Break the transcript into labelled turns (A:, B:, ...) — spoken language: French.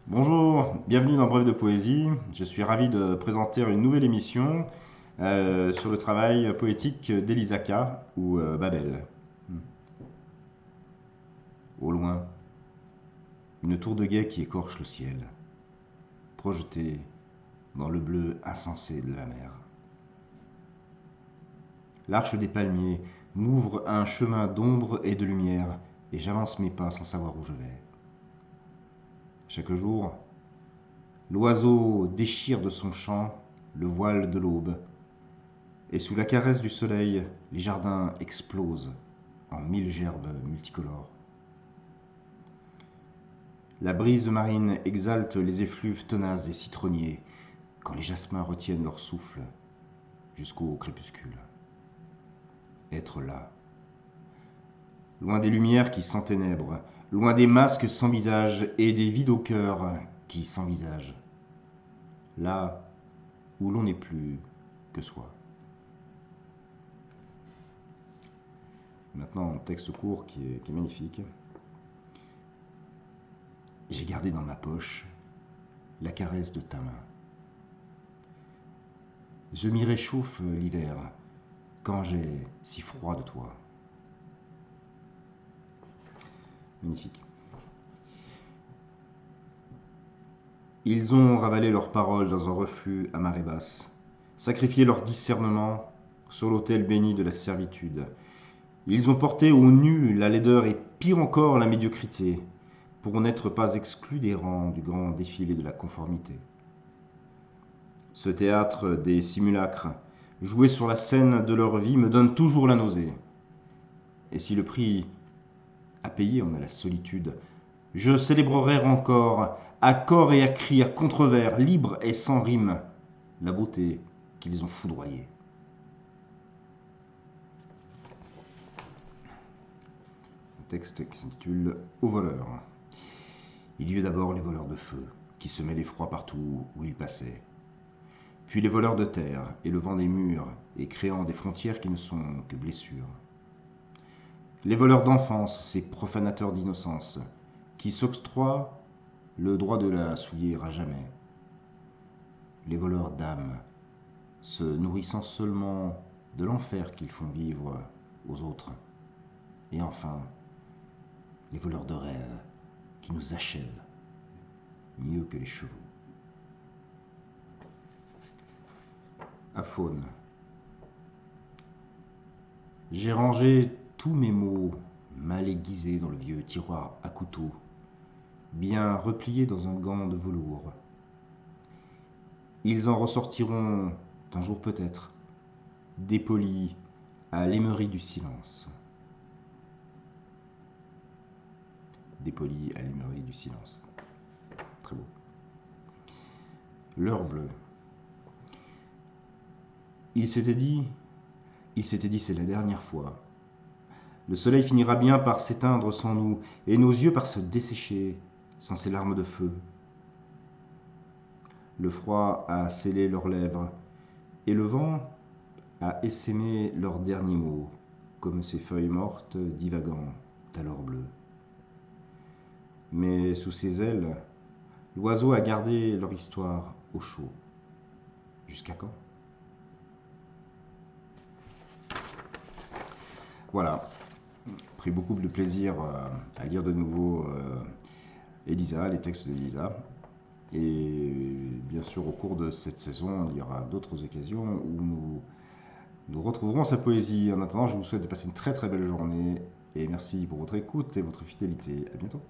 A: Bonjour, bienvenue dans Bref de Poésie. Je suis ravi de présenter une nouvelle émission sur le travail poétique d'Elisaka ou Babel. Au loin, une tour de guet qui écorche le ciel, projetée dans le bleu insensé de la mer. L'arche des palmiers m'ouvre un chemin d'ombre et de lumière, et j'avance mes pas sans savoir où je vais. Chaque jour, l'oiseau déchire de son chant le voile de l'aube, et sous la caresse du soleil, les jardins explosent en mille gerbes multicolores. La brise marine exalte les effluves tenaces des citronniers quand les jasmins retiennent leur souffle jusqu'au crépuscule. Être là, loin des lumières qui s'enténèbrent, loin des masques sans visage et des vides au cœur qui s'envisagent. Là où l'on n'est plus que soi. Maintenant, un texte court qui est magnifique. J'ai gardé dans ma poche la caresse de ta main. Je m'y réchauffe l'hiver quand j'ai si froid de toi. Magnifique. Ils ont ravalé leurs paroles dans un reflux à marée basse, sacrifié leur discernement sur l'autel béni de la servitude. Ils ont porté au nu la laideur et pire encore la médiocrité, pour n'être pas exclus des rangs du grand défilé de la conformité. Ce théâtre des simulacres, joué sur la scène de leur vie, me donne toujours la nausée. Et si le prix à payer en est la solitude, je célébrerai encore, à corps et à cri, à contrevers, libre et sans rime, la beauté qu'ils ont foudroyée. Un texte qui s'intitule Aux voleurs. Il y eut d'abord les voleurs de feu, qui semaient l'effroi partout où ils passaient. Puis les voleurs de terre, élevant des murs et créant des frontières qui ne sont que blessures. Les voleurs d'enfance, ces profanateurs d'innocence, qui s'octroient le droit de la souiller à jamais. Les voleurs d'âme, se nourrissant seulement de l'enfer qu'ils font vivre aux autres. Et enfin, les voleurs de rêves, qui nous achèvent mieux que les chevaux. Aphone. J'ai rangé tous mes mots mal aiguisés dans le vieux tiroir à couteau, bien repliés dans un gant de velours. Ils en ressortiront un jour peut-être, dépolis à l'émeurie du silence. Dépolis à l'émeurie du silence. Très beau. L'heure bleue. Il s'était dit, c'est la dernière fois. Le soleil finira bien par s'éteindre sans nous, et nos yeux par se dessécher sans ces larmes de feu. Le froid a scellé leurs lèvres, et le vent a essaimé leurs derniers mots, comme ces feuilles mortes divagant à l'or bleu. Mais sous ses ailes, l'oiseau a gardé leur histoire au chaud. Jusqu'à quand? Voilà, pris beaucoup de plaisir à lire de nouveau Elisa, les textes d'Elisa. Et bien sûr, au cours de cette saison, il y aura d'autres occasions où nous retrouverons sa poésie. En attendant, je vous souhaite de passer une très très belle journée et merci pour votre écoute et votre fidélité. À bientôt.